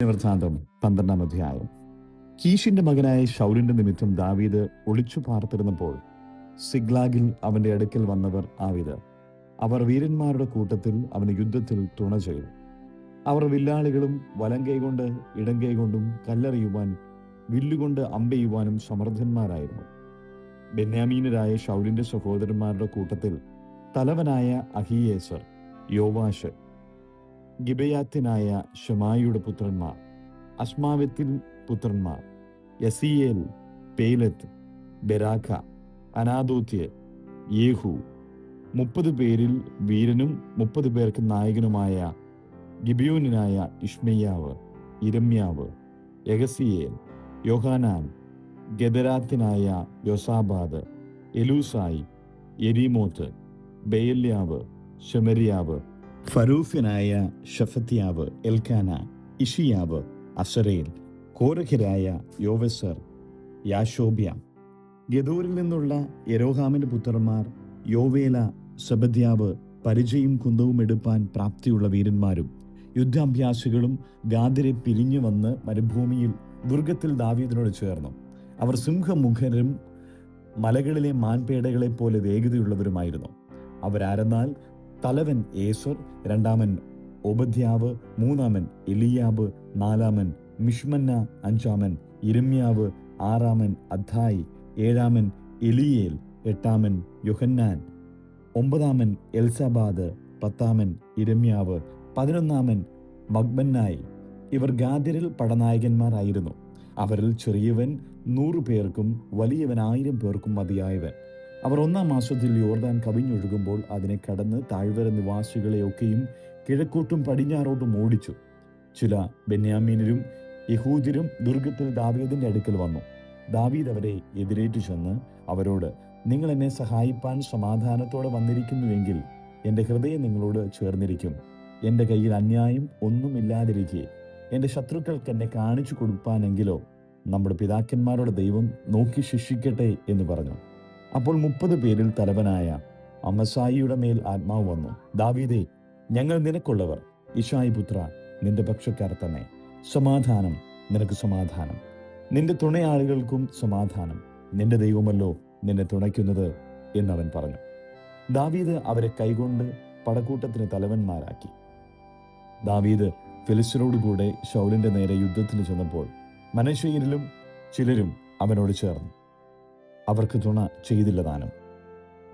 ദിനവൃത്താന്തം 12-ാം അധ്യായം. കീശിന്റെ മകനായ ശൗലിന്റെ നിമിത്തം ദാവീദ് ഒളിച്ചു പാർത്തിരുന്നപ്പോൾ സിഗ്ലാഗിൽ അവന്റെ അടുക്കൽ വന്നവർ ആവിത്. അവർ വീരന്മാരുടെ കൂട്ടത്തിൽ അവന് യുദ്ധത്തിൽ തുണ ചെയ്തു. അവർ വില്ലാളികളും വലം കൈകൊണ്ട് ഇടം കൈകൊണ്ടും കല്ലെറിയുവാൻ വില്ലുകൊണ്ട് അമ്പെയ്യുവാനും സമർത്ഥന്മാരായിരുന്നു. ബെന്യാമീനരായ ശൗലിന്റെ സഹോദരന്മാരുടെ കൂട്ടത്തിൽ തലവനായ അഹീയേസർ, യോവാശ്, ഗിബയാത്യനായ ഷമായിയുടെ പുത്രന്മാർ, അസ്മാവെത്തിൽ പുത്രന്മാർ, യസീയേൽ, പേലത്ത്, ബെരാഖ, അനാദോത്യ്, യേഹു, 30 പേരിൽ വീരനും 30 പേർക്ക് നായകനുമായ ഗിബിയോനായ ഇഷ്മയ്യാവ്, ഇരമ്യാവ്, യഹസിയേൽ, യോഹാനാൻ, ഗദരാത്യനായ യോസാബാദ്, എലൂസായി, യെരീമോത്ത്, ബെയല്യാവ്, ശെമര്യാവ്, ഫരൂഫ്യനായ ഷഫത്യാവ്, എൽക്കാന, ഇഷിയാവ്, അസരേൽ, കോരഹരായ യോവസർ, യാശോബ്യാം. ഗദോരിൽ നിന്നുള്ള യെരോഹാമിന്റെ പുത്രന്മാർ യോവേല, സെബദ്യാവ്, പരിചയും കുന്തവും എടുപ്പാൻ പ്രാപ്തിയുള്ള വീരന്മാരും യുദ്ധാഭ്യാസികളും ഗാദിരെ പിരിഞ്ഞു വന്ന് മരുഭൂമിയിൽ ദുർഗത്തിൽ ദാവീദിനോട് ചേർന്നു. അവർ സിംഹമുഖരും മലകളിലെ മാൻപേടകളെ പോലെ വേഗതയുള്ളവരുമായിരുന്നു. അവരാരെന്നാൽ തലവൻ ഏസർ, രണ്ടാമൻ ഓബദ്യാവ്, മൂന്നാമൻ എലിയാബ്, നാലാമൻ മിഷ്മന്ന, അഞ്ചാമൻ ഇരമ്യാവ്, ആറാമൻ അദ്ദായി, ഏഴാമൻ എലിയേൽ, എട്ടാമൻ യോഹന്നാൻ, ഒമ്പതാമൻ എൽസാബാദ്, പത്താമൻ ഇരമ്യാവ്, 11-ാമൻ മഗ്ബന്നായി. ഇവർ ഗാദ്യരിൽ പടനായകന്മാരായിരുന്നു. അവരിൽ ചെറിയവൻ 100 പേർക്കും വലിയവൻ 1000 പേർക്കും മതിയായവൻ. അവർ 1-ാം മാസത്തിൽ യോർദാൻ കവിഞ്ഞൊഴുകുമ്പോൾ അതിനെ കടന്ന് താഴ്വര നിവാസികളെയൊക്കെയും കിഴക്കോട്ടും പടിഞ്ഞാറോട്ടും ഓടിച്ചു. ചില ബെന്യാമീനരും യഹൂദ്യരും ദുർഗത്തിൽ ദാവീദിന്റെ അടുക്കൽ വന്നു. ദാവീദ് അവരെ എതിരേറ്റു ചെന്ന് അവരോട്, നിങ്ങൾ എന്നെ സഹായിപ്പാൻ സമാധാനത്തോടെ വന്നിരിക്കുന്നുവെങ്കിൽ എൻ്റെ ഹൃദയം നിങ്ങളോട് ചേർന്നിരിക്കും. എൻ്റെ കയ്യിൽ അന്യായം ഒന്നുമില്ലാതിരിക്കെ എൻ്റെ ശത്രുക്കൾക്ക് എന്നെ കാണിച്ചു കൊടുപ്പാനെങ്കിലോ നമ്മുടെ പിതാക്കന്മാരുടെ ദൈവം നോക്കി ശിക്ഷിക്കട്ടെ എന്ന് പറഞ്ഞു. അപ്പോൾ 30 പേരിൽ തലവനായ അമസായിയുടെ മേൽ ആത്മാവ് വന്നു. ദാവീദേ, ഞങ്ങൾ നിനക്കുള്ളവർ, ഇശായി പുത്ര, നിന്റെ പക്ഷക്കാർ തന്നെ. സമാധാനം, നിനക്ക് സമാധാനം. നിന്റെ തുണയാളികൾക്കും സമാധാനം. നിന്റെ ദൈവമല്ലോ നിന്നെ തുണയ്ക്കുന്നത് എന്നവൻ പറഞ്ഞു. ദാവീദ് അവരെ കൈകൊണ്ട് പടക്കൂട്ടത്തിന് തലവന്മാരാക്കി. ദാവീദ് ഫെലിസ്ത്യരോടുകൂടെ ശൗലിന്റെ നേരെ യുദ്ധത്തിന് ചെന്നപ്പോൾ മനശ്ശെയരിലും ചിലരും അവനോട് ചേർന്നു. അവർക്ക് തുണ ചെയ്തില്ല താനും.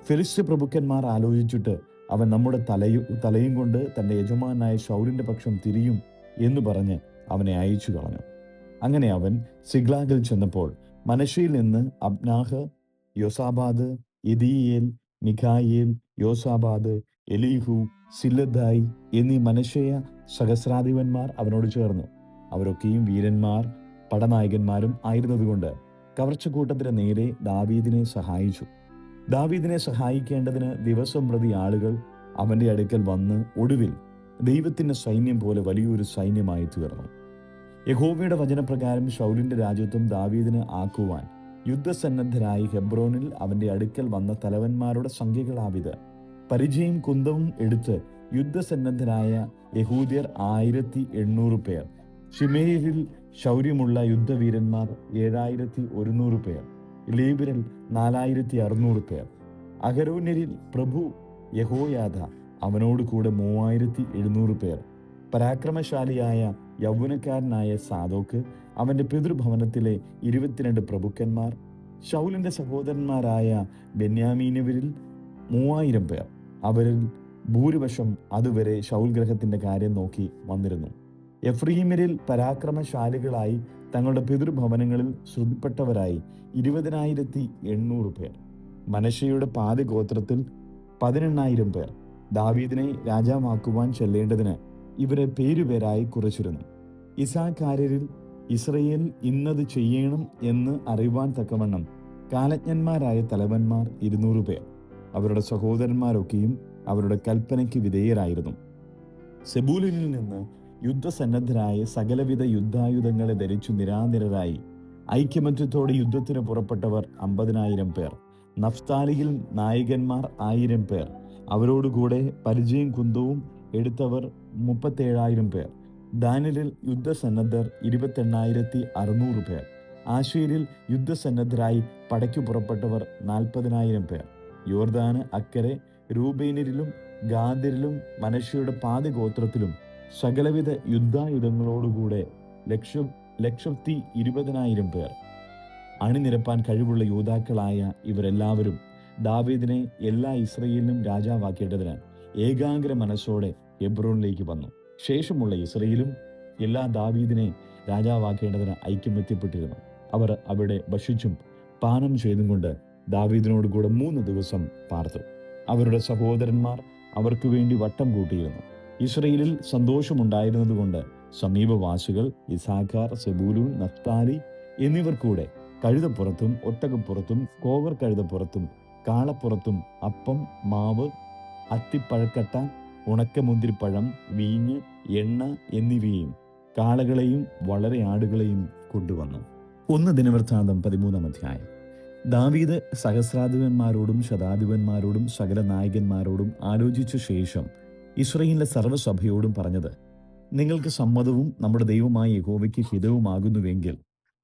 ഫെലിസ്ത്യ പ്രഭുക്കന്മാർ ആലോചിച്ചിട്ട് അവൻ നമ്മുടെ തലയും കൊണ്ട് തൻ്റെ യജമാനായ ശൗലിന്റെ പക്ഷം തിരിയും എന്ന് പറഞ്ഞ് അവനെ അയച്ചു കളഞ്ഞു. അങ്ങനെ അവൻ സിഗ്ലാഗിൽ ചെന്നപ്പോൾ മനശ്ശെയിൽ നിന്ന് അബ്നാഹ്, യോസാബാദ്, യെദീയേൽ, മിഖായേൽ, യോസാബാദ്, എലീഹു, സില്ലദായി എന്നീ മനശ്ശെയ സഹസ്രാധിപന്മാർ അവനോട് ചേർന്നു. അവരൊക്കെയും വീരന്മാർ പടനായകന്മാരും ആയിരുന്നതുകൊണ്ട് കവർച്ചക്കൂട്ടത്തിന് നേരെ ദാവീദിനെ സഹായിച്ചു. ദാവീദിനെ സഹായിക്കേണ്ടതിന് ദിവസം പ്രതി ആളുകൾ അവന്റെ അടുക്കൽ വന്ന് ഒടുവിൽ ദൈവത്തിന്റെ സൈന്യം പോലെ വലിയൊരു സൈന്യമായി തീർന്നു. യഹോവയുടെ വചനപ്രകാരം ശൗലിന്റെ രാജ്യത്വം ദാവീദിന് ആക്കുവാൻ യുദ്ധസന്നദ്ധരായി ഹെബ്രോനിൽ അവന്റെ അടുക്കൽ വന്ന തലവന്മാരുടെ സംഖ്യകളാവിത്. പരിചയും കുന്തവും എടുത്ത് യുദ്ധസന്നദ്ധരായ യഹൂദ്യർ 1800 പേർ, ഷിമേരിൽ ശൗര്യമുള്ള യുദ്ധവീരന്മാർ 7100 പേർ, ലേവ്യരിൽ 4600 പേർ, അഹരോന്യരിൽ പ്രഭു യഹോയാദ അവനോട് കൂടെ 3700 പേർ, പരാക്രമശാലിയായ യൗവനക്കാരനായ സാദോക്ക്, അവന്റെ പിതൃഭവനത്തിലെ 22 പ്രഭുക്കന്മാർ, ശൗലിന്റെ സഹോദരന്മാരായ ബെന്യാമീനവരിൽ 3000 പേർ. അവരിൽ ഭൂരിപക്ഷം അതുവരെ ശൗൽ ഗ്രഹത്തിന്റെ കാര്യം നോക്കി വന്നിരുന്നു. എഫ്രീമിരിൽ പരാക്രമശാലികളായി തങ്ങളുടെ പിതൃഭവനങ്ങളിൽ ശ്രുതിപ്പെട്ടവരായി 20,800 പേർ. മനശ്ശെയുടെ പാതി ഗോത്രത്തിൽ 18,000 പേർ. ദാവീദിനെ രാജാവാക്കുവാൻ ചെല്ലേണ്ടതിന് ഇവരെ പേരുപേരായി കുറച്ചിരുന്നു. ഇസ്സാഖാര്യരിൽ ഇസ്രയേൽ ഇന്നത് ചെയ്യണം എന്ന് അറിയുവാൻ തക്കവണ്ണം കാലജ്ഞന്മാരായ തലവന്മാർ 200 പേർ. അവരുടെ സഹോദരന്മാരൊക്കെയും അവരുടെ കൽപ്പനയ്ക്ക് വിധേയരായിരുന്നു. സെബൂലിനിൽ നിന്ന് യുദ്ധസന്നദ്ധരായ സകലവിധ യുദ്ധായുധങ്ങളെ ധരിച്ചു നിരാനിരരായി ഐക്യമത്യത്തോടെ യുദ്ധത്തിന് പുറപ്പെട്ടവർ 50,000 പേർ. നഫ്താലിയിൽ നായകന്മാർ 1000 പേർ. അവരോടുകൂടെ പരിചയും കുന്തവും എടുത്തവർ 37,000 പേർ. ദാനിലിൽ യുദ്ധസന്നദ്ധർ 28,600 പേർ. ആശേരിൽ യുദ്ധസന്നദ്ധരായി പടയ്ക്കു പുറപ്പെട്ടവർ 40,000 പേർ. യോർദാന് അക്കരെ രൂബേന്യരിലും ഗാദ്യരിലും മനശ്ശെയുടെ പാതി ഗോത്രത്തിലും സകലവിധ യുദ്ധായുധങ്ങളോടുകൂടെ 1,20,000 പേർ. അണിനിരപ്പാൻ കഴിവുള്ള യോദ്ധാക്കളായ ഇവരെല്ലാവരും ദാവീദിനെ എല്ലാ ഇസ്രയേലിനും രാജാവാക്കേണ്ടതിന് ഏകാഗ്ര മനസ്സോടെ ഹെബ്രോനിലേക്ക് വന്നു. ശേഷമുള്ള ഇസ്രയേലും എല്ലാ ദാവീദിനെ രാജാവാക്കേണ്ടതിന് ഐക്യമെത്തിപ്പെട്ടിരുന്നു. അവർ അവിടെ ഭക്ഷിച്ചും പാനം ചെയ്തും കൊണ്ട് ദാവീദിനോട് കൂടെ 3 ദിവസം പാർത്തു. അവരുടെ സഹോദരന്മാർ അവർക്ക് വേണ്ടി വട്ടം കൂട്ടിയിരുന്നു. ഇസ്രയേലിൽ സന്തോഷമുണ്ടായിരുന്നതുകൊണ്ട് സമീപവാസികൾ ഇസാഖാർ, സെബൂലൂൻ, നഫ്താലി എന്നിവർ കൂടെ കഴുതപ്പുറത്തും ഒട്ടകപ്പുറത്തും കോവർ കഴുതപ്പുറത്തും കാളപ്പുറത്തും അപ്പം, മാവ്, അത്തിപ്പഴക്കട്ട, ഉണക്കമുന്തിരിപ്പഴം, വീഞ്ഞ്, എണ്ണ എന്നിവയും കാളകളെയും വളരെ ആടുകളെയും കൊണ്ടുവന്നു. 1 ദിനവൃത്താന്തം 13-ാം അധ്യായം. ദാവീദ് സഹസ്രാധിപന്മാരോടും ശതാധിപന്മാരോടും സകല നായകന്മാരോടും ആലോചിച്ച ശേഷം ഇസ്രായേലിലെ സർവ്വസഭയോടും പറഞ്ഞത്, നിങ്ങൾക്ക് സമ്മതവും നമ്മുടെ ദൈവമായ യഹോവയ്ക്ക് ഹിതവുമാകുന്നുവെങ്കിൽ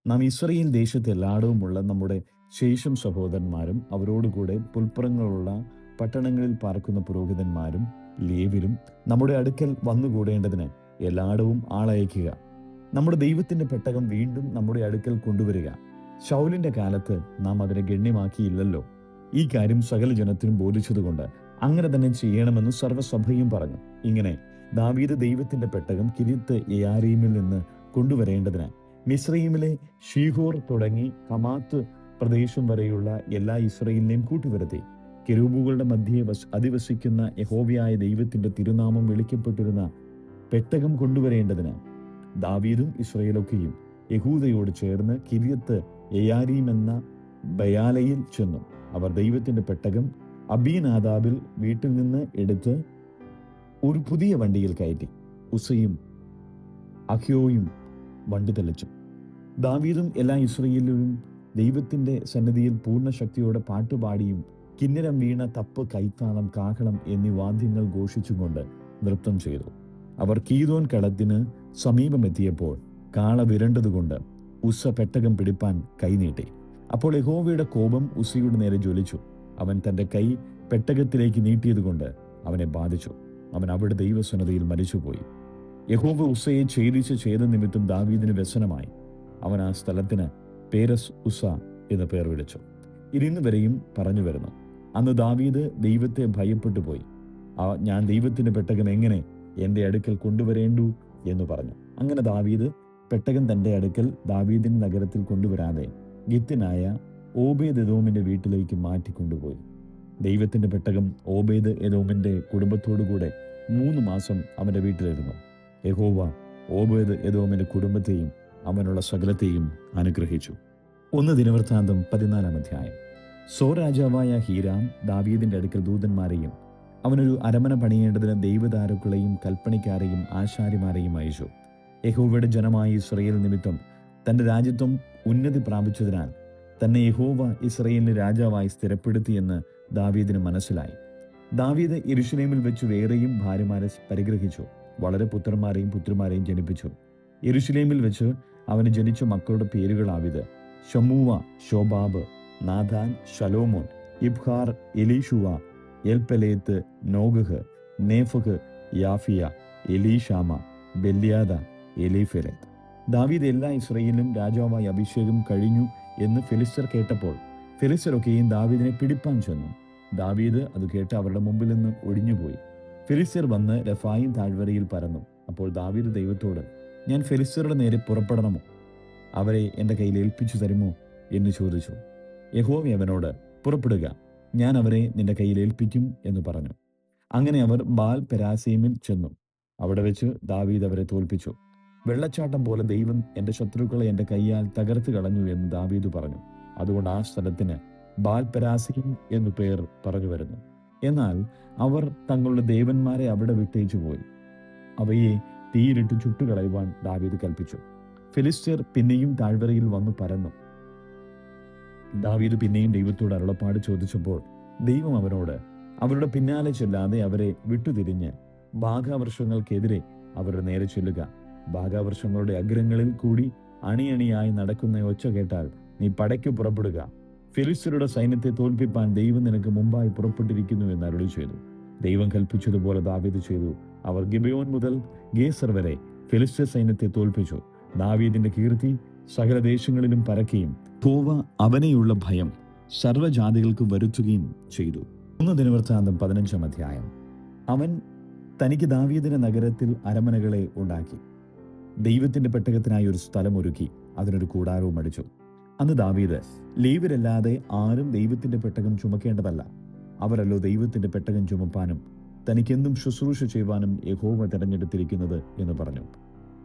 നാം ഇസ്രായേൽ ദേശത്ത് എല്ലായിടവുമുള്ള നമ്മുടെ ശേഷം സഹോദരന്മാരും അവരോടുകൂടെ പുൽപ്പുറങ്ങളുള്ള പട്ടണങ്ങളിൽ പാർക്കുന്ന പുരോഹിതന്മാരും ലേവ്യരും നമ്മുടെ അടുക്കൽ വന്നുകൂടേണ്ടതിന് എല്ലായിടവും ആളയക്കുക. നമ്മുടെ ദൈവത്തിന്റെ പെട്ടകം വീണ്ടും നമ്മുടെ അടുക്കൽ കൊണ്ടുവരിക. ശൗലിന്റെ കാലത്ത് നാം അതിനെ ഗണ്യമാക്കിയില്ലല്ലോ. ഈ കാര്യം സകല ജനത്തിനും ബോധിച്ചതുകൊണ്ട് അങ്ങനെ തന്നെ ചെയ്യണമെന്ന് സർവ്വസഭയും പറഞ്ഞു. ഇങ്ങനെ ദാവീദ് ദൈവത്തിന്റെ പെട്ടകം കിര്യത്ത് യെയാരീമിൽ നിന്ന് കൊണ്ടുവരേണ്ടതിന് മിസ്രയീമിലെ ഷീഹോർ തുടങ്ങി ഹമാത്ത് പ്രദേശം വരെയുള്ള എല്ലാ ഇസ്രായേലിനെയും കൂട്ടിവരുത്തി. കെരൂബുകളുടെ മധ്യേ അധിവസിക്കുന്ന യഹോവയായ ദൈവത്തിന്റെ തിരുനാമം വിളിക്കപ്പെട്ടിരുന്ന പെട്ടകം കൊണ്ടുവരേണ്ടതിന് ദാവീദും ഇസ്രായേലൊക്കെയും യഹൂദയോട് ചേർന്ന് കിര്യത്ത് യെയാരീം എന്ന ബയാലയിൽ ചെന്നു. അവർ ദൈവത്തിന്റെ പെട്ടകം അബീനാദാബിൽ വീട്ടിൽ നിന്ന് എടുത്ത് ഒരു പുതിയ വണ്ടിയിൽ കയറ്റി. ഉസയും അഹ്യോയും വണ്ടി തെളിച്ചു. ദാവീദും എല്ലാ ഇസ്രായേലും ദൈവത്തിന്റെ സന്നിധിയിൽ പൂർണ്ണ ശക്തിയോടെ പാട്ടുപാടിയും കിന്നരം, വീണ, തപ്പ്, കൈത്താളം, കാഹളം എന്നീ വാദ്യങ്ങൾ ഘോഷിച്ചുകൊണ്ട് നൃത്തം ചെയ്തു. അവർ കീദോൻ കളത്തിന് സമീപമെത്തിയപ്പോൾ കാള വിരണ്ടതുകൊണ്ട് ഉസ്സ പെട്ടകം പിടിപ്പാൻ കൈനീട്ടി. അപ്പോൾ യഹോവയുടെ കോപം ഉസ്സയുടെ നേരെ ജ്വലിച്ചു. അവൻ തന്റെ കൈ പെട്ടകത്തിലേക്ക് നീട്ടിയതുകൊണ്ട് അവനെ ബാധിച്ചു. അവൻ അവിടെ ദൈവസന്നദ്ധയിൽ മരിച്ചുപോയി. യഹോവ ഉസ്സയെ ഛേദിച്ച ഛേദനിമിത്തം ദാവീദിന് വ്യസനമായി. അവൻ ആ സ്ഥലത്തിന് പേരസ് ഉസ്സ എന്ന് പേർ വിളിച്ചു. ഇന്ന് വരെയും പറഞ്ഞു വരുന്നു. അന്ന് ദാവീദ് ദൈവത്തെ ഭയപ്പെട്ടു പോയി. ഞാൻ ദൈവത്തിന്റെ പെട്ടകം എങ്ങനെ എൻ്റെ അടുക്കൽ കൊണ്ടുവരേണ്ടു എന്ന് പറഞ്ഞു. അങ്ങനെ ദാവീദ് പെട്ടകം തൻ്റെ അടുക്കൽ ദാവീദിന്റെ നഗരത്തിൽ കൊണ്ടുവരാതെ ഗിത്യനായ ഓബേദ് എദോമിന്റെ വീട്ടിലേക്ക് മാറ്റിക്കൊണ്ടുപോയി. ദൈവത്തിന്റെ പെട്ടകം ഓബേദ് എദോമിന്റെ കുടുംബത്തോടുകൂടെ 3 മാസം അവന്റെ വീട്ടിലിരുന്നു. യഹോവ ഓബേദ് എദോമിന്റെ കുടുംബത്തെയും അവനുള്ള സകലത്തെയും അനുഗ്രഹിച്ചു. 1 ദിനവൃത്താന്തം 14-ാം അധ്യായം. രാജാവായ ഹീരാം ദാവീദിന്റെ അടുക്കൽ ദൂതന്മാരെയും അവനൊരു അരമന പണിയേണ്ടതിന് ദൈവദാരുക്കളെയും കൽപ്പണിക്കാരെയും ആശാരിമാരെയും അയച്ചു. യഹോവയുടെ ജനമായ ഇസ്രായേൽ നിമിത്തം തന്റെ രാജ്യത്വം ഉന്നതി പ്രാപിച്ചതിനാൽ തന്നെ യഹോവ ഇസ്രായേലിന് രാജാവായി സ്ഥിരപ്പെടുത്തിയെന്ന് ദാവീദിന് മനസ്സിലായി. ദാവീദ് യെരൂശലേമിൽ വെച്ച് വേറെയും ഭാര്യമാരെ പരിഗ്രഹിച്ചു. വളരെ പുത്രന്മാരെയും പുത്രിമാരെയും ജനിപ്പിച്ചു. യെരൂശലേമിൽ വെച്ച് അവന് ജനിച്ച മക്കളുടെ പേരുകളാവിത്: ശമൂവ, ശോബാബ്, നാഥാൻ, ശലോമോൻ, ഇബ്ഹാർ, എലീഷുവ, എൽപെലേത്ത്, നോഗഹ്, നേഫഹ്, യാഫിയ, എലീഷാമ, ബെല്യാദ, എലീഫെലേത്ത്. ദാവീദ് എല്ലാ ഇസ്രായേലിലും രാജാവായി അഭിഷേകം കഴിഞ്ഞു എന്ന് ഫെലിസ്ത്യർ കേട്ടപ്പോൾ ഫെലിസ്ത്യരൊക്കെയും ദാവീദിനെ പിടിപ്പാൻ ചെന്നു. ദാവീദ് അത് കേട്ട് അവരുടെ മുമ്പിൽ നിന്ന് ഒഴിഞ്ഞുപോയി. ഫെലിസ്ത്യർ വന്ന് രഫായിം താഴ്വരയിൽ പരന്നു. അപ്പോൾ ദാവീദ് ദൈവത്തോട്, ഞാൻ ഫെലിസ്ത്യരുടെ നേരെ പുറപ്പെടണമോ? അവരെ എൻ്റെ കയ്യിൽ ഏൽപ്പിച്ചു തരുമോ എന്ന് ചോദിച്ചു. യഹോവ അവനോട്, പുറപ്പെടുക, ഞാൻ അവരെ നിന്റെ കയ്യിൽ ഏൽപ്പിക്കും എന്ന് പറഞ്ഞു. അങ്ങനെ അവർ ബാൽ പെരാസീമിൽ ചെന്നു. അവിടെ വെച്ച് ദാവീദ് അവരെ തോൽപ്പിച്ചു. വെള്ളച്ചാട്ടം പോലെ ദൈവം എൻ്റെ ശത്രുക്കളെ എൻ്റെ കയ്യാൽ തകർത്ത് കളഞ്ഞു എന്ന് ദാവീദ് പറഞ്ഞു. അതുകൊണ്ട് ആ സ്ഥലത്തിന് ബാൽ പെരാസീം എന്നു പേർ പറഞ്ഞു വരുന്നു. എന്നാൽ അവർ തങ്ങളുടെ ദേവന്മാരെ അവിടെ വിട്ടേച്ചു പോയി. അവയെ തീയിലിട്ട് ചുട്ടുകളയുവാൻ ദാവീദ് കൽപ്പിച്ചു. ഫിലിസ്ത്യർ പിന്നെയും താഴ്വരയിൽ വന്നു പരന്നു. ദാവീദ് പിന്നെയും ദൈവത്തോട് അരുളപ്പാട് ചോദിച്ചപ്പോൾ ദൈവം അവനോട്, അവരുടെ പിന്നാലെ ചെല്ലാതെ അവരെ വിട്ടുതിരിഞ്ഞ് ബാഘവൃക്ഷങ്ങൾക്കെതിരെ അവരുടെ നേരെ ചെല്ലുക. ഭാഗാവർഷങ്ങളുടെ അഗ്രങ്ങളിൽ കൂടി അണിയണിയായി നടക്കുന്ന ഒച്ച കേട്ടാൽ നീ പടയ്ക്ക് പുറപ്പെടുക. ഫിലിസ്ത്യരുടെ സൈന്യത്തെ തോൽപ്പിപ്പാൻ ദൈവം നിനക്ക് മുമ്പായി പുറപ്പെട്ടിരിക്കുന്നു എന്ന് അരുളി ചെയ്തു. ദൈവം കൽപ്പിച്ചതുപോലെ ദാവീദ് ചെയ്തു. അവർ ഗിബെയോൻ മുതൽ ഗേസർ വരെ ഫിലിസ്ത്യ സൈന്യത്തെ തോൽപ്പിച്ചു. ദാവീദിന്റെ കീർത്തി സകല ദേശങ്ങളിലും പരക്കുകയും യഹോവ അവനെയുള്ള ഭയം സർവ്വജാതികൾക്ക് വരുത്തുകയും ചെയ്തു. 1 ദിനവൃത്താന്തം 15-ാം അധ്യായം. അവൻ തനിക്ക് ദാവീദിന്റെ നഗരത്തിൽ അരമനകളെ ഉണ്ടാക്കി. ദൈവത്തിന്റെ പെട്ടകത്തിനായി ഒരു സ്ഥലം ഒരുക്കി, അതിനൊരു കൂടാരവും അടിച്ചു. അന്ന് ദാവീദ്, ലേവ്യരല്ലാതെ ആരും ദൈവത്തിന്റെ പെട്ടകം ചുമക്കേണ്ടതല്ല, അവരല്ലോ ദൈവത്തിന്റെ പെട്ടകം ചുമപ്പാനും തനിക്കെന്തും ശുശ്രൂഷ ചെയ്യുവാനും യഹോവ തിരഞ്ഞെടുത്തിരിക്കുന്നത് എന്ന് പറഞ്ഞു.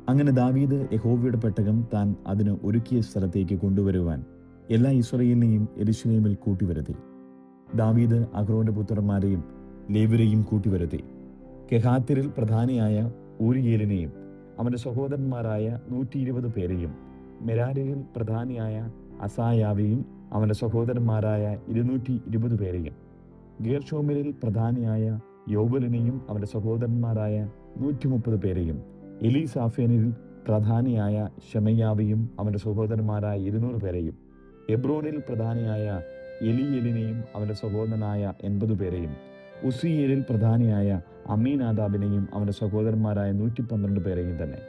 അങ്ങനെ ദാവീദ് യഹോവയുടെ പെട്ടകം താൻ അതിന് ഒരുക്കിയ സ്ഥലത്തേക്ക് കൊണ്ടുവരുവാൻ എല്ലാ ഇസ്രായേലിനെയും യെരൂശലേമിൽ കൂട്ടിവരുത്തി. ദാവീദ് അഹ്റോന്റെ പുത്രന്മാരെയും ലേവ്യരെയും കൂട്ടിവരുത്തി. കെഹാത്യരിൽ പ്രധാനിയായ ഊരിയേലിനെയും അവന്റെ സഹോദരന്മാരായ 120 പേരെയും, മെരാരിയിൽ പ്രധാനിയായ അസായാവെയും അവന്റെ സഹോദരന്മാരായ 220 പേരെയും, ഗേർഷോമിൽ പ്രധാനിയായ യോബലിനെയും അവന്റെ സഹോദരന്മാരായ 130 പേരെയും, എലീസാഫേനിൽ പ്രധാനിയായ ശെമയ്യാവെയും അവന്റെ സഹോദരന്മാരായ 200 പേരെയും, എബ്രോനിൽ പ്രധാനിയായ എലിയേലിനെയും അവന്റെ സഹോദരനായ 80 പേരെയും, ഉസിയേലിൽ പ്രധാനിയായ അമ്മീനാദാബിനെയും അവന്റെ സഹോദരന്മാരായ 112 പേരെയും തന്നെ.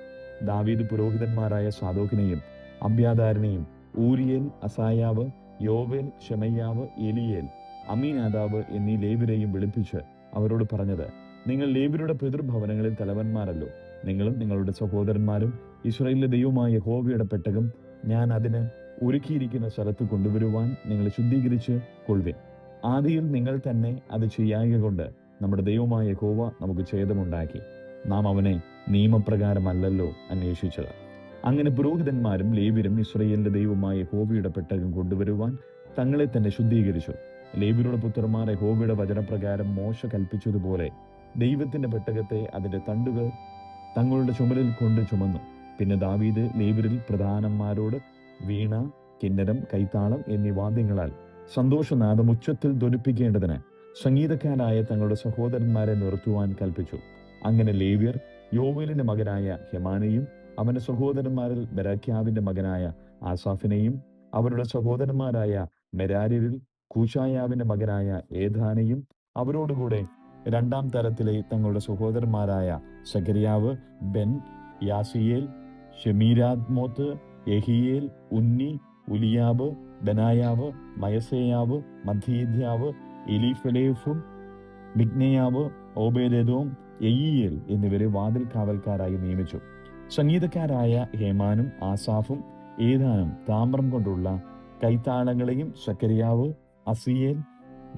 ദാവീദ് പുരോഹിതന്മാരായ സാദോക്കിനെയും അബ്യാഥാരിനെയും, ഊരിയേൽ, അസായാവ്, യോവേൽ, ശെമയ്യാവ്, എലിയേൽ, അമ്മീനാദാബ് എന്നീ ലേവ്യരെയും വിളിപ്പിച്ച് അവരോട് പറഞ്ഞത്, നിങ്ങൾ ലേവ്യരുടെ പിതൃഭവനങ്ങളിൽ തലവന്മാരല്ലോ. നിങ്ങളും നിങ്ങളുടെ സഹോദരന്മാരും ഇസ്രായേലിലെ ദൈവമായ യഹോവയുടെ പെട്ടകം ഞാൻ അതിന് ഒരുക്കിയിരിക്കുന്ന സ്ഥലത്ത് കൊണ്ടുവരുവാൻ നിങ്ങൾ ശുദ്ധീകരിച്ച് കൊള്ളുവിൻ. ആദിയിൽ നിങ്ങൾ തന്നെ അത് ചെയ്യായ്ക കൊണ്ട് നമ്മുടെ ദൈവമായ യഹോവ നമുക്ക് ഛേദമുണ്ടാക്കി. നാം അവനെ നിയമപ്രകാരമല്ലല്ലോ അന്വേഷിച്ചത്. അങ്ങനെ പുരോഹിതന്മാരും ലേവ്യരും ഇസ്രായേലിന്റെ ദൈവമായ യഹോവയുടെ പെട്ടകം കൊണ്ടുവരുവാൻ തങ്ങളെ തന്നെ ശുദ്ധീകരിച്ചു. ലേവ്യരുടെ പുത്രന്മാർ യഹോവയുടെ വചനപ്രകാരം മോശ കൽപ്പിച്ചതുപോലെ ദൈവത്തിന്റെ പെട്ടകത്തെ അതിന്റെ തണ്ടുകൾ തങ്ങളുടെ ചുമലിൽ കൊണ്ട് ചുമന്നു. പിന്നെ ദാവീദ് ലേവ്യരിൽ പ്രധാനന്മാരോട് വീണ, കിന്നരം, കൈത്താളം എന്നീ വാദ്യങ്ങളാൽ സന്തോഷനാദം ഉച്ചത്തിൽ ധ്വനിപ്പിക്കേണ്ടതിന് സംഗീതക്കാരായ തങ്ങളുടെ സഹോദരന്മാരെ നിർത്തുവാൻ കൽപ്പിച്ചു. അങ്ങനെ ലേവ്യർ യോവേലിന്റെ മകനായ ഹെമാനെയും അവന്റെ സഹോദരന്മാരിൽ ബെരക്യാവിന്റെ മകനായ ആസാഫിനെയും അവരുടെ സഹോദരന്മാരായ മെരാര്യരിൽ കൂശായാവിന്റെ മകനായ ഏഥാനെയും അവരോടുകൂടെ 2-ാം തരത്തിലെ തങ്ങളുടെ സഹോദരന്മാരായ സഖര്യാവ്, ബെൻ, യാസിയേൽ, ഷെമീരാദ്മോത്ത്, യെഹിയേൽ, ഉന്നി, ഉലിയാബ്, ബെനായാവ്, മയസേയാവ്, മദ്ധീദ്യാവ്, എലീഫലേഫും, മിഗ്നയാവ്, ഓബേദെദോം, യെയീയേൽ എന്നിവരെ വാതിൽ കാവൽക്കാരായി നിയമിച്ചു. സംഗീതക്കാരായ ഹേമാനും ആസാഫും ഏതാനും താമ്രം കൊണ്ടുള്ള കൈത്താളങ്ങളെയും സഖര്യാവ്, അസിയേൽ,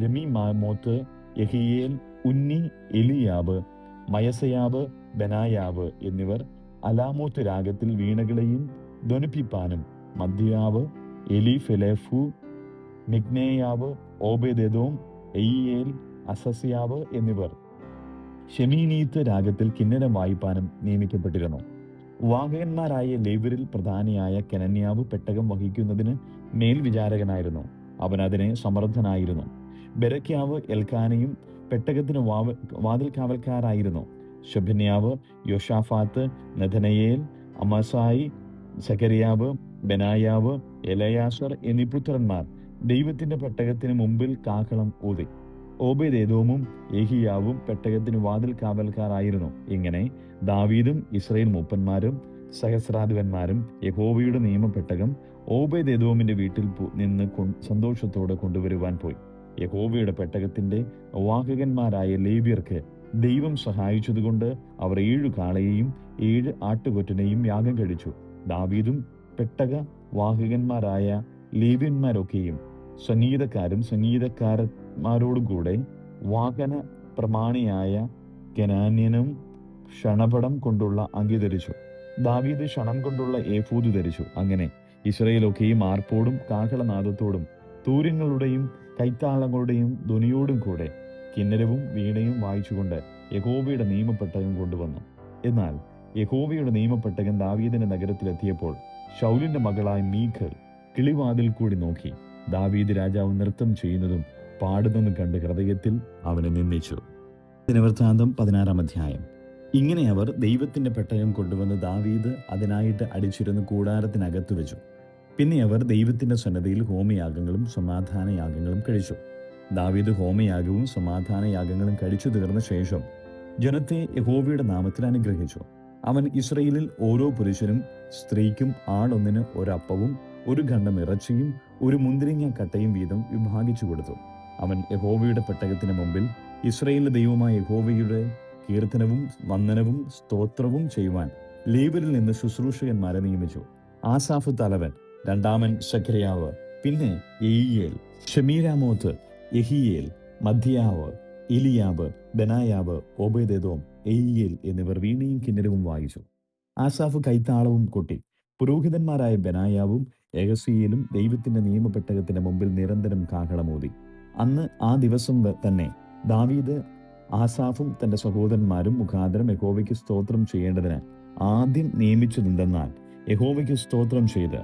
രമീമാമോത്ത്, യെഹിയേൽ, ഉന്നി, എലിയാബ്, മയസയാബ്, ബെനായാവ് എന്നിവർ അലാമോത്ത് രാഗത്തിൽ വീണകളെയും ധ്വനിപ്പിപ്പാനും മദ്യാവ്, എലീഫെലേഫു, മിഗ്നേയാവ്, ഓബേദെദോം, യെയീയേൽ, അസസ്യാവ് എന്നിവർ ഷെമീനീത്ത് രാഗത്തിൽ കിന്നരം വായിപ്പാനും നിയമിക്കപ്പെട്ടിരുന്നു. വാഹകന്മാരായ ലേവ്യരിൽ പ്രധാനിയായ കെനന്യാവ് പെട്ടകം വഹിക്കുന്നതിന് മേൽവിചാരകനായിരുന്നു. അവൻ അതിനെ സമർത്ഥനായിരുന്നു. ബെരക്യാവ്, എൽക്കാനയും പെട്ടകത്തിന് വാതിൽ കാവൽക്കാരായിരുന്നു. ശെബന്യാവ്, യോഷാഫാത്ത്, നെഥനയേൽ, അമസായി, സഖര്യാവ്, ബെനായാവ്, എലയാസർ എന്നീ പുത്രന്മാർ ദൈവത്തിന്റെ പെട്ടകത്തിന് മുമ്പിൽ കാഹളം ഊതി. ഓബേദെദോമും യെഹിയാവും പെട്ടകത്തിന് വാതിൽ കാവൽക്കാരായിരുന്നു. ഇങ്ങനെ ദാവീദും ഇസ്രായേൽ മൂപ്പന്മാരും സഹസ്രാധിപന്മാരും യഹോവയുടെ നിയമപ്പെട്ടകം ഓബേദെദോമിന്റെ വീട്ടിൽ നിന്ന് സന്തോഷത്തോടെ കൊണ്ടുവരുവാൻ പോയി. യഹോവയുടെ പെട്ടകത്തിന്റെ വാഹകന്മാരായ ലേവ്യർക്ക് ദൈവം സഹായിച്ചതുകൊണ്ട് അവർ 7 കാളയെയും 7 ആട്ടുകൊറ്റനെയും യാഗം കഴിച്ചു. ദാവീദും പെട്ടക വാഹകന്മാരായ ലേവ്യന്മാരൊക്കെയും സംഗീതക്കാരും സംഗീതക്കാരന്മാരോടുകൂടെ വാഹന പ്രമാണിയായ കെനാന്യനും ക്ഷണപടം കൊണ്ടുള്ള അങ്കി ധരിച്ചു. ദാവീദ് ക്ഷണം കൊണ്ടുള്ള ഏഫൂദ് ധരിച്ചു. അങ്ങനെ ഇസ്രായേലൊക്കെയും ആർപ്പോടും കാഹളനാദത്തോടും തൂര്യങ്ങളുടെയും കൈത്താളങ്ങളുടെയും ധ്വനിയോടും കൂടെ കിന്നരവും വീണയും വായിച്ചുകൊണ്ട് യഹോവയുടെ നിയമപ്പെട്ടകം കൊണ്ടുവന്നു. എന്നാൽ യഹോവയുടെ നിയമപ്പെട്ടകം ദാവീദിന്റെ നഗരത്തിലെത്തിയപ്പോൾ ശൗലിന്റെ മകളായ മീഖൽ കിളിവാതിൽ കൂടി നോക്കി. ദാവീദ് രാജാവ് നൃത്തം ചെയ്യുന്നതും പാടുന്നതും കണ്ട് ഹൃദയത്തിൽ അവനെ നിന്ദിച്ചു. ദിനവൃത്താന്തം 16-ാം അധ്യായം. ഇങ്ങനെ അവർ ദൈവത്തിന്റെ പെട്ടകം കൊണ്ടുവന്ന് ദാവീദ് അതിനായിട്ട് അടിച്ചിരുന്ന കൂടാരത്തിനകത്ത് വെച്ചു. പിന്നെ അവർ ദൈവത്തിന്റെ സന്നിധിയിൽ ഹോമയാഗങ്ങളും സമാധാന യാഗങ്ങളും കഴിച്ചു. ദാവീദ് ഹോമയാഗവും സമാധാന യാഗങ്ങളും കഴിച്ചു തീർന്ന ശേഷം ജനത്തെ യഹോവയുടെ നാമത്തിൽ അനുഗ്രഹിച്ചു. അവൻ ഇസ്രയേലിൽ ഓരോ പുരുഷനും സ്ത്രീക്കും ആളൊന്നിന് ഒരപ്പവും ഒരു ഖണ്ഡം ഇറച്ചിയും ഒരു മുന്തിരിങ്ങ കട്ടയും വീതം വിഭാഗിച്ചു കൊടുത്തു. അവൻ യഹോവയുടെ പെട്ടകത്തിന് മുമ്പിൽ ഇസ്രയേലിന്റെ ദൈവമായ യഹോവയുടെ കീർത്തനവും വന്ദനവും സ്തോത്രവും ചെയ്യുവാൻ ലേവ്യരിൽ നിന്ന് ശുശ്രൂഷകന്മാരെ നിയമിച്ചു. ആസാഫ് തലവൻ, രണ്ടാമൻ സഖര്യാവ്, പിന്നെ യെയീയേൽ, ഷെമീരാമോത്ത്, യെഹീയേൽ, മദ്യാവ്, എലിയാബ്, ബെനായാബ്, ഓബേദെദോം, യെയീയേൽ എന്നിവർ വീണയും കിന്നരവും വായിച്ചു. ആസാഫ് കൈത്താളവും കൊട്ടി. പുരോഹിതന്മാരായ ബെനായാവും യഹസീയേലും ദൈവത്തിന്റെ നിയമപെട്ടകത്തിന്റെ മുമ്പിൽ നിരന്തരം കാഹളമൂതി. അന്ന് ആ ദിവസം തന്നെ ദാവീദ് ആസാഫും തന്റെ സഹോദരന്മാരും മുഖാന്തരം യഹോവയ്ക്ക് സ്തോത്രം ചെയ്യേണ്ടതിന് ആദ്യം നിയമിച്ചതെന്തെന്നാൽ, യഹോവയ്ക്ക് സ്തോത്രം ചെയ്ത്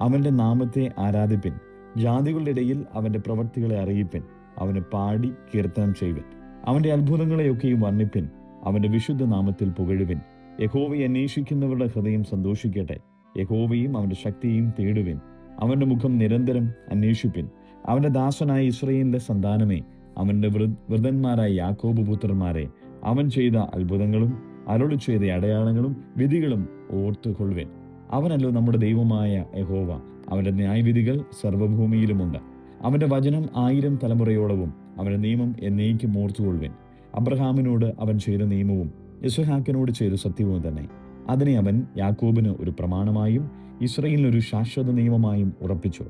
അവന്റെ നാമത്തെ ആരാധിപ്പിൻ, ജാതികളുടെ ഇടയിൽ അവന്റെ പ്രവൃത്തികളെ അറിയിപ്പിൻ, അവനെ പാടി കീർത്തനം ചെയ്യുവിൻ, അവന്റെ അത്ഭുതങ്ങളെയൊക്കെയും വർണ്ണിപ്പിൻ, അവന്റെ വിശുദ്ധ നാമത്തിൽ പുകഴുവിൻ. യഹോവയെ അന്വേഷിക്കുന്നവരുടെ ഹൃദയം സന്തോഷിക്കട്ടെ. യഹോവയും അവന്റെ ശക്തിയും തേടുവിൻ, അവന്റെ മുഖം നിരന്തരം അന്വേഷിപ്പിൻ. അവന്റെ ദാസനായ ഇസ്രായേലിന്റെ സന്താനമേ, അവന്റെ വൃതന്മാരായ യാക്കോബ് പുത്രന്മാരെ, അവൻ ചെയ്ത അത്ഭുതങ്ങളും അരുളി ചെയ്ത അടയാളങ്ങളും വിധികളും ഓർത്തുകൊള്ളുവിൻ. അവനല്ലോ നമ്മുടെ ദൈവമായ യഹോവ. അവന്റെ ന്യായവിധികൾ സർവ്വഭൂമിയിലുമുണ്ട്. അവന്റെ വചനം 1000 തലമുറയോളവും, അവന്റെ നിയമം എന്നേക്കും ഓർത്തുകൊള്ളുവിൻ. അബ്രഹാമിനോട് അവൻ ചെയ്ത നിയമവും യിസ്ഹാക്കിനോട് ചെയ്ത സത്യവും തന്നെ. അതിനെ അവൻ യാക്കോബിന് ഒരു പ്രമാണമായും ഇസ്രായേലിന് ഒരു ശാശ്വത നിയമമായും ഉറപ്പിച്ചു.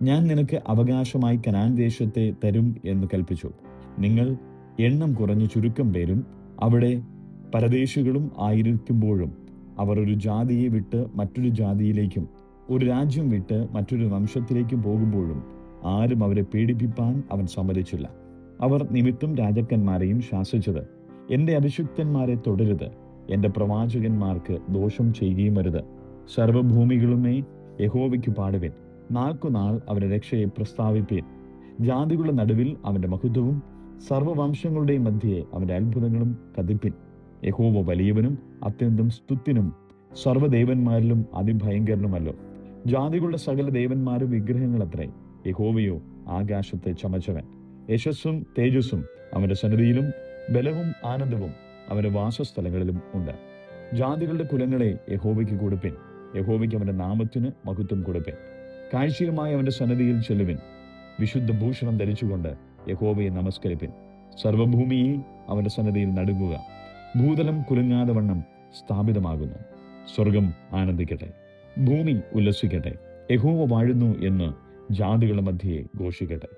ഞാൻ നിനക്ക് അവകാശമായി കനാൻ ദേശത്തെ തരും എന്ന് കൽപ്പിച്ചു. നിങ്ങൾ എണ്ണം കുറഞ്ഞ ചുരുക്കം പേരും അവിടെ പരദേശികളും ആയിരിക്കുമ്പോഴും അവർ ഒരു ജാതിയെ വിട്ട് മറ്റൊരു ജാതിയിലേക്കും ഒരു രാജ്യം വിട്ട് മറ്റൊരു വംശത്തിലേക്കും പോകുമ്പോഴും ആരും അവരെ പീഡിപ്പിപ്പാൻ അവൻ സമ്മതിച്ചില്ല. അവർ നിമിത്തം രാജാക്കന്മാരെയും ശാസിച്ചത്, എന്റെ അഭിഷിക്തന്മാരെ തൊടരുത്, എന്റെ പ്രവാചകന്മാർക്ക് ദോഷം ചെയ്യുകയും അരുത്. സർവഭൂമികളുമേ യഹോവയ്ക്ക് പാടുവിൻ, നാൾക്കുനാൾ അവന്റെ രക്ഷയെ പ്രസ്താവിപ്പീൻ. ജാതികളുടെ നടുവിൽ അവന്റെ മഹത്വവും സർവവംശങ്ങളുടെയും മധ്യേ അവന്റെ അത്ഭുതങ്ങളും കഥിപ്പിൻ. യഹോവ വലിയവനും അത്യന്തം സ്തുത്യനും സർവ്വദേവന്മാരിലും അതിഭയങ്കരനുമല്ലോ. ജാതികളുടെ സകല ദേവന്മാരും വിഗ്രഹങ്ങളത്രേ. യഹോവയോ ആകാശത്തെ ചമച്ചവൻ. യശസ്സും തേജസ്സും അവന്റെ സന്നിധിയിലും ബലവും ആനന്ദവും അവന്റെ വാസസ്ഥലങ്ങളിലും ഉണ്ട്. ജാതികളുടെ കുലങ്ങളെ യഹോവയ്ക്ക് കൊടുപ്പിൻ, യഹോവയ്ക്ക് അവന്റെ നാമത്തിന് മഹത്വം കൊടുപ്പിൻ. കാഴ്ചയുമായി അവന്റെ സന്നിധിയിൽ ചെല്ലുവിൻ, വിശുദ്ധ ഭൂഷണം ധരിച്ചുകൊണ്ട് യഹോവയെ നമസ്കരിപ്പിൻ. സർവഭൂമിയെ അവന്റെ സന്നിധിയിൽ നടുങ്ങുക. ഭൂതലം കുലുങ്ങാതെ വണ്ണം സ്ഥാപിതമാകുന്നു. സ്വർഗം ആനന്ദിക്കട്ടെ, ഭൂമി ഉല്ലസിക്കട്ടെ. യഹോവ വാഴുന്നു എന്ന് ജാതികളുടെ മധ്യയെ ഘോഷിക്കട്ടെ.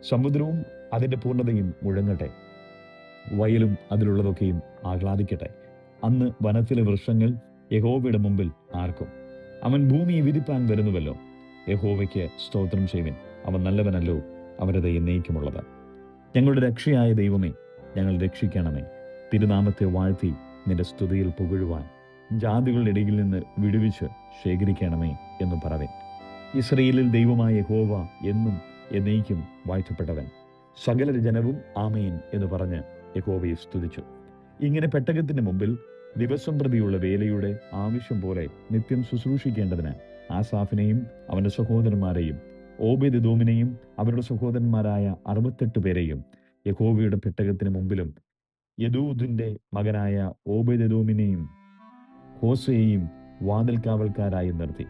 സമുദ്രവും അതിന്റെ പൂർണ്ണതയും മുഴങ്ങട്ടെ, വയലും അതിലുള്ളതൊക്കെയും ആഹ്ലാദിക്കട്ടെ. അന്ന് വനത്തിലെ വൃക്ഷങ്ങൾ യഹോവയുടെ മുമ്പിൽ ആർക്കും. അവൻ ഭൂമിയെ വിധിപ്പാൻ വരുന്നുവല്ലോ. യഹോവയ്ക്ക് സ്തോത്രം ചെയ്യുവിൻ, അവൻ നല്ലവനല്ലോ, അവരത് എന്നേക്കുമുള്ളത്. ഞങ്ങളുടെ രക്ഷയായ ദൈവമേ, ഞങ്ങൾ രക്ഷിക്കണമേ. തിരുനാമത്തെ വാഴ്ത്തി നിന്റെ സ്തുതിയിൽ പുകഴുവാൻ ജാതികളുടെ ഇടയിൽ നിന്ന് വിടുവിച്ച് ശേഖരിക്കണമേ എന്ന് പറവൻ. ഇസ്രയേലിൽ ദൈവമായ യഹോവ എന്നും എന്നേക്കും വാഴ്ത്തപ്പെട്ടവൻ. സകല ജനവും ആമേൻ എന്ന് പറഞ്ഞ് യഹോവയെ സ്തുതിച്ചു. ഇങ്ങനെ പെട്ടകത്തിന് മുമ്പിൽ ദിവസം പ്രതിയുള്ള വേലയുടെ ആവശ്യം പോലെ നിത്യം ശുശ്രൂഷിക്കേണ്ടതിന് ആസാഫിനെയും അവന്റെ സഹോദരന്മാരെയും ഓബേദെദോമിനെയും അവരുടെ സഹോദരന്മാരായ 68 പേരെയും യഹോവയുടെ പെട്ടകത്തിന് മുമ്പിലും യെദൂദിന്റെ മകനായ ഓബേദെദോമിനെയും ഹോസയെയും വാതിൽ കാവൽക്കാരായി നിർത്തി.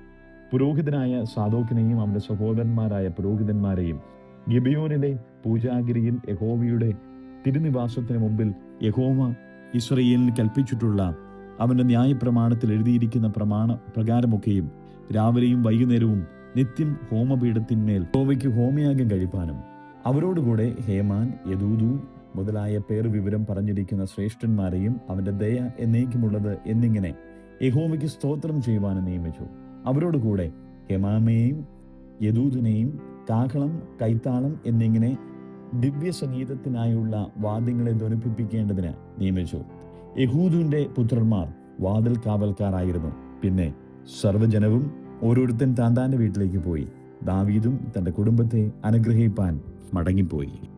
പുരോഹിതനായ സാദോക്കിനെയും അവന്റെ സഹോദരന്മാരായ പുരോഹിതന്മാരെയും ഗിബെയോനിലെ പൂജാഗിരിയിൽ യഹോവയുടെ തിരുനിവാസത്തിന് മുമ്പിൽ യഹോവ ഇസ്രായേലിന് കൽപ്പിച്ചിട്ടുള്ള അവന്റെ ന്യായപ്രമാണത്തിൽ എഴുതിയിരിക്കുന്ന പ്രകാരമൊക്കെയും രാവിലെയും വൈകുന്നേരവും നിത്യം ഹോമപീഠത്തിന്മേൽ യഹോവയ്ക്ക് ഹോമയാഗം കഴിപ്പാനും അവരോടുകൂടെ ഹേമാൻ, യദൂദു മുതലായ പേർ വിവരം പറഞ്ഞിരിക്കുന്ന ശ്രേഷ്ഠന്മാരെയും അവന്റെ ദയ എന്നേക്കുമുള്ളത് എന്നിങ്ങനെ യഹോവയ്ക്ക് സ്തോത്രം ചെയ്യുവാനും നിയമിച്ചു. അവരോടുകൂടെ ഹേമാമയെയും യദൂദിനെയും കാഹളം, കൈത്താളം എന്നിങ്ങനെ ദിവ്യസംഗീതത്തിനായുള്ള വാദ്യങ്ങളെ ധ്വനിപ്പിക്കേണ്ടതിന് നിയമിച്ചു. യഹൂദിന്റെ പുത്രന്മാർ വാതിൽ കാവൽക്കാരായിരുന്നു. പിന്നെ സർവ്വജനവും ഓരോരുത്തൻ താന്താന്റെ വീട്ടിലേക്ക് പോയി. ദാവീദും തന്റെ കുടുംബത്തെ അനുഗ്രഹിപ്പാൻ മടങ്ങിപ്പോയി.